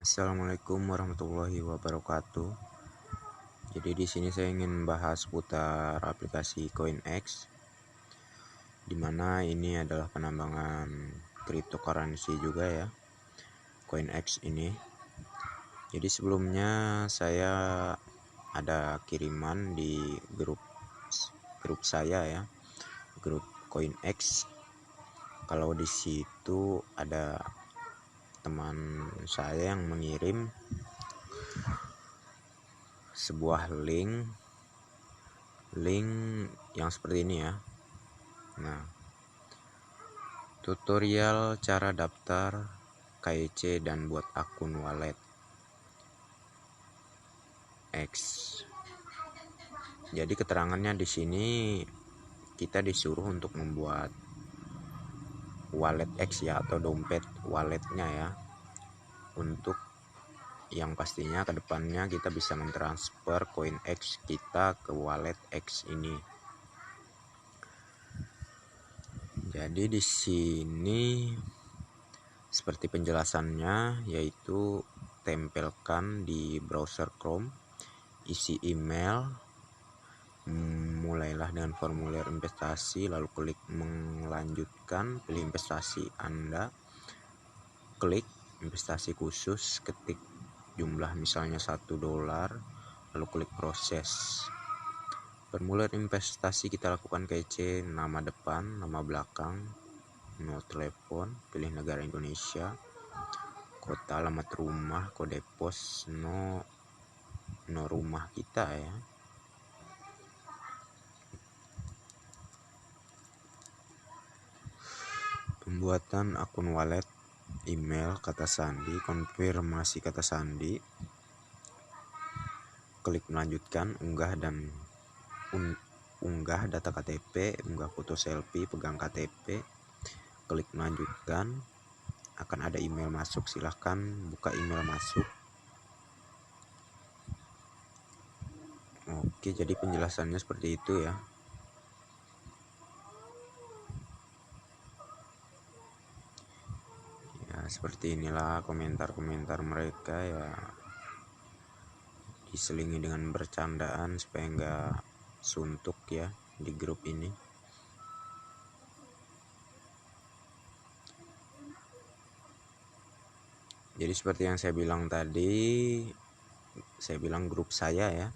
Assalamualaikum warahmatullahi wabarakatuh. Jadi di sini saya ingin membahas seputar aplikasi CoinEx, di mana ini adalah penambangan cryptocurrency juga ya, CoinEx ini. Jadi sebelumnya saya ada kiriman di grup saya ya, grup CoinEx. Kalau di situ ada teman saya yang mengirim sebuah link yang seperti ini ya. Nah, tutorial cara daftar KYC dan buat akun wallet X. Jadi keterangannya di sini kita disuruh untuk membuat wallet X ya, atau dompet walletnya ya, untuk yang pastinya kedepannya kita bisa mentransfer koin X kita ke wallet X ini. Jadi di sini seperti penjelasannya, yaitu tempelkan di browser Chrome, isi email, mulailah dengan formulir investasi, lalu klik melanjutkan, pilih investasi Anda, klik investasi khusus, ketik jumlah misalnya $1, lalu klik proses. Formulir investasi kita lakukan KYC, nama depan, nama belakang, nomor telepon, pilih negara Indonesia, kota, alamat rumah, kode pos, no rumah kita ya. Pembuatan akun wallet, email, kata sandi, konfirmasi kata sandi, klik melanjutkan, unggah data KTP, unggah foto selfie, pegang KTP, klik melanjutkan, akan ada email masuk, silahkan buka email masuk. Oke, jadi penjelasannya seperti itu ya. Ya, seperti inilah komentar-komentar mereka ya, diselingi dengan bercandaan supaya nggak suntuk ya di grup ini. Jadi seperti yang saya bilang tadi, saya bilang grup saya ya,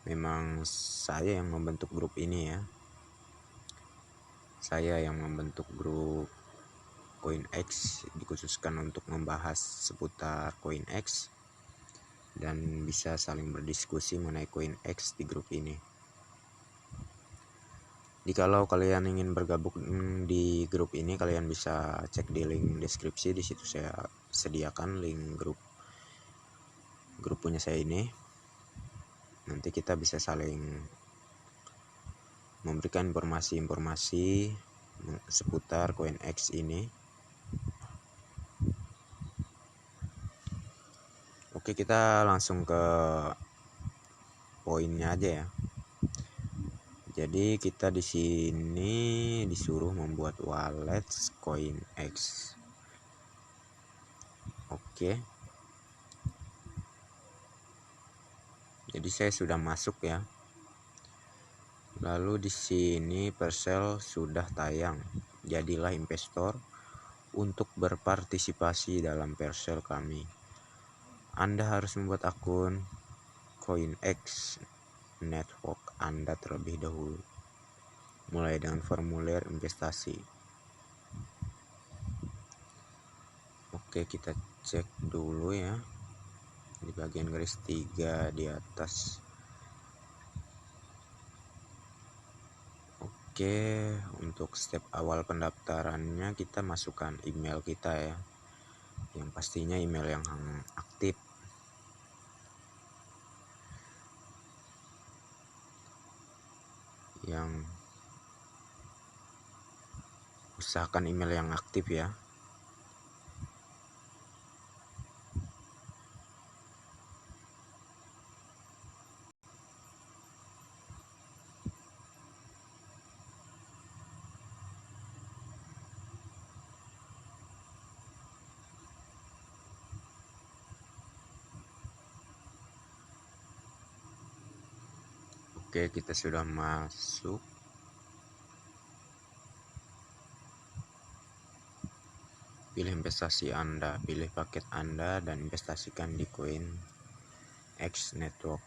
memang saya yang membentuk grup ini ya. Saya yang membentuk grup CoinEx, dikhususkan untuk membahas seputar CoinEx dan bisa saling berdiskusi mengenai CoinEx di grup ini. Jikalau kalian ingin bergabung di grup ini, kalian bisa cek di link deskripsi. Di situ saya sediakan link grup punya saya ini. Nanti kita bisa saling memberikan informasi-informasi seputar CoinEx ini. Oke, kita langsung ke poinnya aja ya. Jadi kita di sini disuruh membuat wallet CoinEx. Oke. Jadi saya sudah masuk ya. Lalu di sini Persel sudah tayang. Jadilah investor untuk berpartisipasi dalam Persel kami. Anda harus membuat akun CoinEx Network Anda terlebih dahulu. Mulai dengan formulir investasi. Oke, kita cek dulu ya. Di bagian garis 3 di atas. Oke, untuk step awal pendaftarannya kita masukkan email kita ya, yang pastinya email yang aktif. Yang usahakan email yang aktif ya. Oke, kita sudah masuk. Pilih investasi Anda, pilih paket Anda dan investasikan di koin X Network.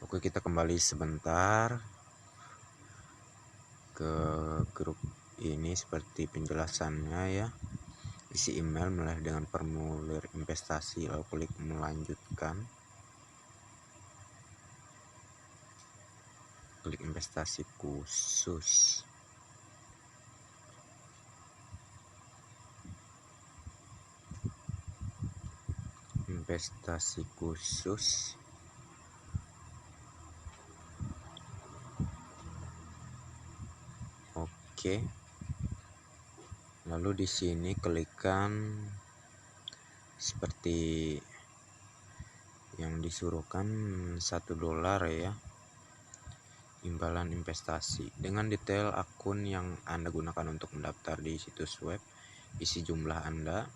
Oke, kita kembali sebentar ke grup ini seperti penjelasannya ya. Isi email mulai dengan formulir investasi, lalu klik melanjutkan. Klik investasi khusus. Investasi khusus. Oke. Lalu di sini klikkan seperti yang disuruhkan $1 ya. Imbalan investasi dengan detail akun yang Anda gunakan untuk mendaftar di situs web, isi jumlah Anda,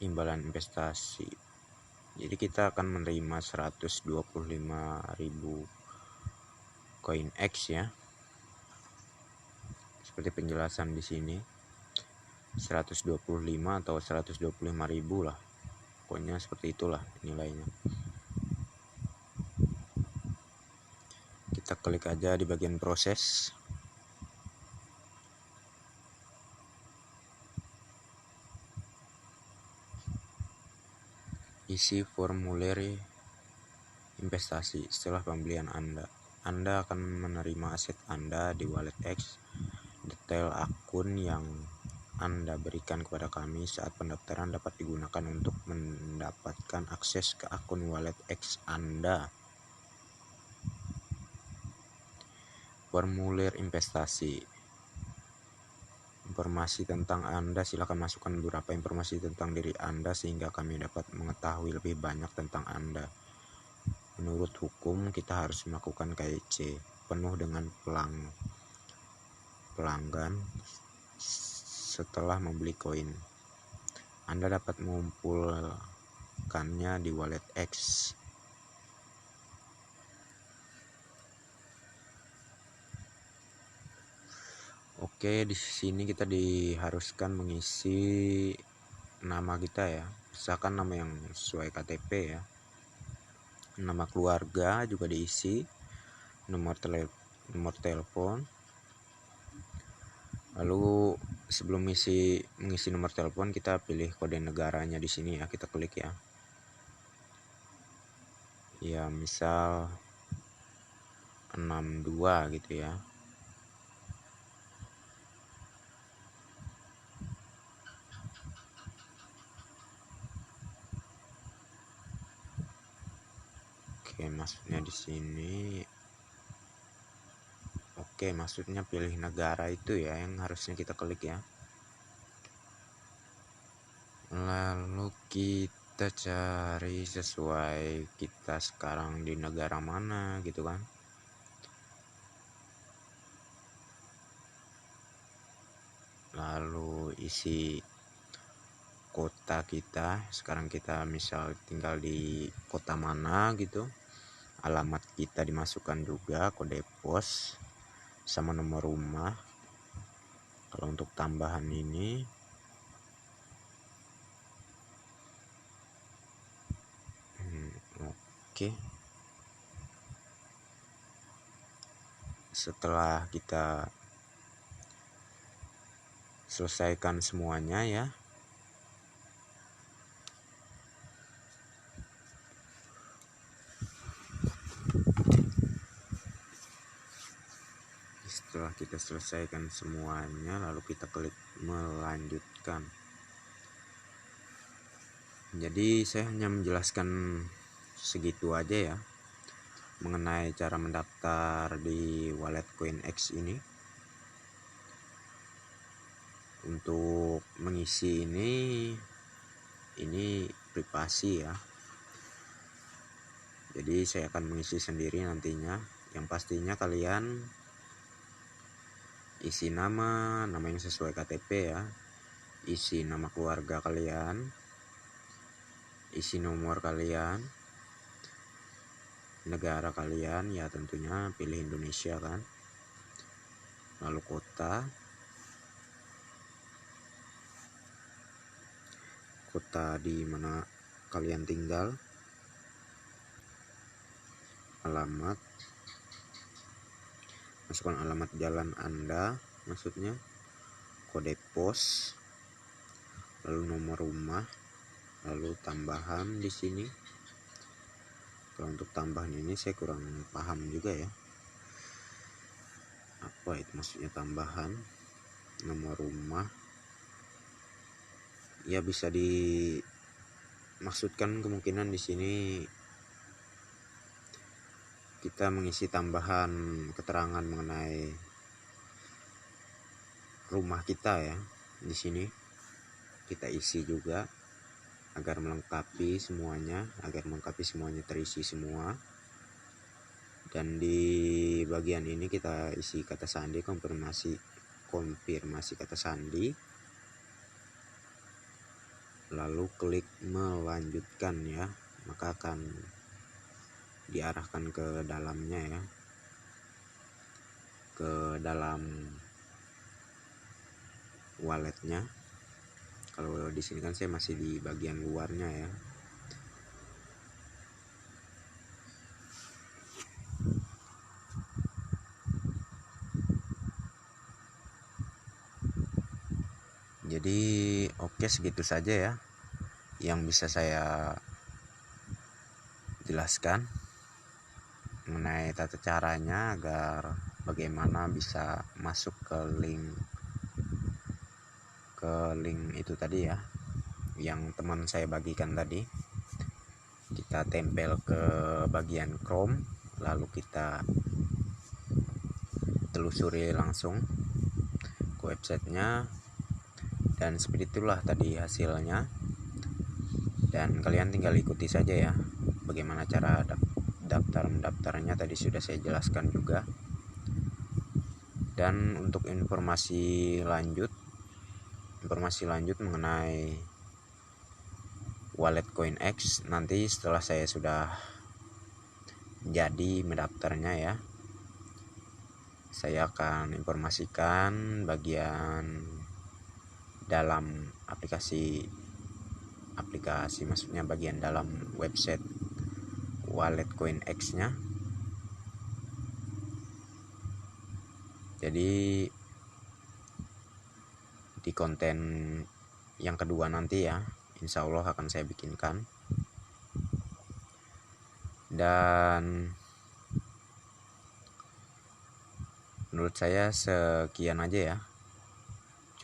imbalan investasi. Jadi kita akan menerima 125.000 koin X ya. Seperti penjelasan di sini. 125 atau 125.000 lah. Pokoknya seperti itulah nilainya. Kita klik aja di bagian proses. Isi formulir investasi setelah pembelian Anda. Anda akan menerima aset Anda di wallet X. Detail akun yang Anda berikan kepada kami saat pendaftaran dapat digunakan untuk mendapatkan akses ke akun wallet X Anda. Formulir investasi. Informasi tentang Anda, silakan masukkan beberapa informasi tentang diri Anda sehingga kami dapat mengetahui lebih banyak tentang Anda. Menurut hukum, kita harus melakukan KYC penuh dengan pelanggan setelah membeli koin. Anda dapat mengumpulkannya di wallet X. Oke, di sini kita diharuskan mengisi nama kita ya. Misalkan nama yang sesuai KTP ya. Nama keluarga juga diisi, nomor telepon. Lalu sebelum mengisi nomor telepon kita pilih kode negaranya di sini ya, kita klik ya. Ya, misal 62 gitu ya. Oke, maksudnya di sini. Oke, maksudnya pilih negara itu ya yang harusnya kita klik ya. Lalu kita cari sesuai kita sekarang di negara mana gitu kan. Lalu isi kota kita. Sekarang kita misal tinggal di kota mana gitu. Alamat kita dimasukkan juga, kode pos sama nomor rumah. Kalau untuk tambahan ini oke. Setelah kita selesaikan semuanya ya, setelah kita selesaikan semuanya lalu kita klik melanjutkan. Jadi saya hanya menjelaskan segitu aja ya mengenai cara mendaftar di wallet koin X ini. Untuk mengisi ini privasi ya. Jadi saya akan mengisi sendiri nantinya. Yang pastinya kalian isi nama yang sesuai KTP ya. Isi nama keluarga kalian. isi nomor kalian, negara kalian, ya tentunya pilih Indonesia kan, lalu kota di mana kalian tinggal, alamat, masukkan alamat jalan Anda maksudnya, kode pos, lalu nomor rumah, lalu tambahan di sini. Kalau untuk tambahan ini saya kurang paham juga ya, apa itu maksudnya tambahan. Nomor rumah ya bisa dimaksudkan kemungkinan di sini kita mengisi tambahan keterangan mengenai rumah kita ya. Di sini kita isi juga agar melengkapi semuanya terisi semua. Dan di bagian ini kita isi kata sandi, konfirmasi kata sandi, lalu klik melanjutkan ya, maka akan diarahkan ke dalamnya ya, ke dalam walletnya. Kalau di sini kan saya masih di bagian luarnya ya. Jadi oke, segitu saja ya yang bisa saya jelaskan mengenai tata caranya agar bagaimana bisa masuk ke link itu tadi ya, yang teman saya bagikan tadi. Kita tempel ke bagian Chrome, lalu kita telusuri langsung ke websitenya, dan seperti itulah tadi hasilnya. Dan kalian tinggal ikuti saja ya bagaimana cara mendaftarnya, tadi sudah saya jelaskan juga. Dan untuk informasi lanjut mengenai wallet CoinEx, nanti setelah saya sudah jadi mendaftarnya ya, saya akan informasikan bagian dalam aplikasi maksudnya bagian dalam website wallet CoinEx nya. Jadi di konten yang kedua nanti ya, insya Allah akan saya bikinkan. Dan menurut saya sekian aja ya,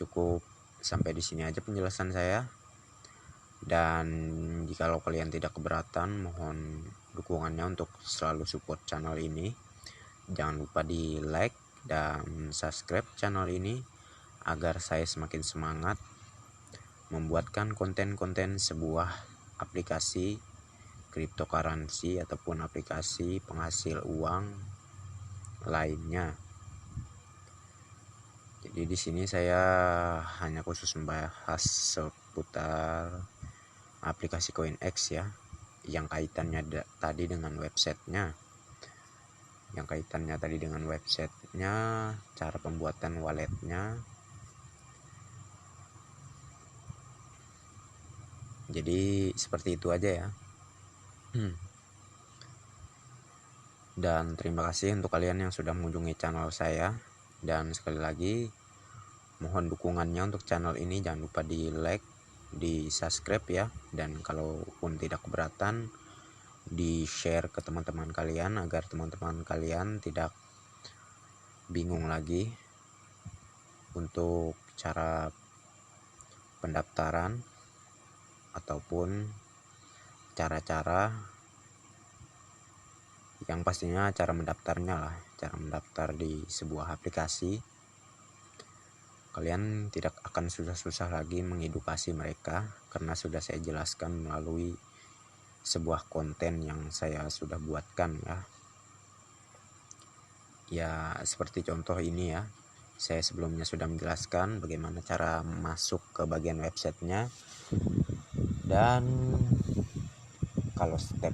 cukup sampai di sini aja penjelasan saya. Dan jikalau kalian tidak keberatan, mohon dukungannya untuk selalu support channel ini. Jangan lupa di like dan subscribe channel ini agar saya semakin semangat membuatkan konten-konten sebuah aplikasi cryptocurrency ataupun aplikasi penghasil uang lainnya. Jadi di sini saya hanya khusus membahas seputar aplikasi CoinEx ya, yang kaitannya tadi dengan websitenya, cara pembuatan walletnya. Jadi seperti itu aja ya. Dan terima kasih untuk kalian yang sudah mengunjungi channel saya. Dan sekali lagi mohon dukungannya untuk channel ini, jangan lupa di like, di subscribe ya, dan kalaupun tidak keberatan di share ke teman-teman kalian agar teman-teman kalian tidak bingung lagi untuk cara pendaftaran ataupun cara-cara yang pastinya cara mendaftarnya lah, cara mendaftar di sebuah aplikasi. Kalian tidak akan susah-susah lagi mengedukasi mereka karena sudah saya jelaskan melalui sebuah konten yang saya sudah buatkan ya. Ya seperti contoh ini ya, saya sebelumnya sudah menjelaskan bagaimana cara masuk ke bagian websitenya. Dan kalau step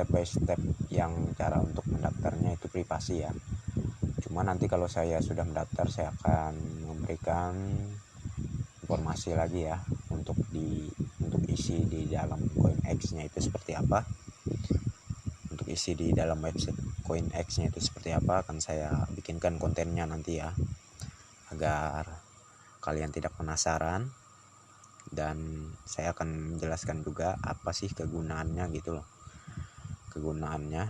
by step yang cara untuk mendaftarnya itu privasi ya. Cuma nanti kalau saya sudah mendaftar, saya akan memberikan informasi lagi ya untuk isi di dalam CoinEx-nya itu seperti apa. Untuk isi di dalam website CoinEx-nya itu seperti apa akan saya bikinkan kontennya nanti ya, agar kalian tidak penasaran, dan saya akan menjelaskan juga apa sih kegunaannya gitu loh, kegunaannya,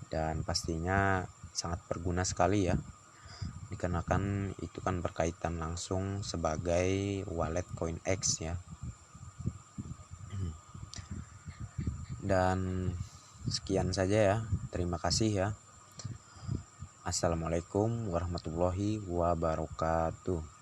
dan pastinya sangat berguna sekali ya, dikarenakan itu kan berkaitan langsung sebagai wallet CoinEx ya. Dan sekian saja ya, terima kasih ya. Assalamualaikum warahmatullahi wabarakatuh.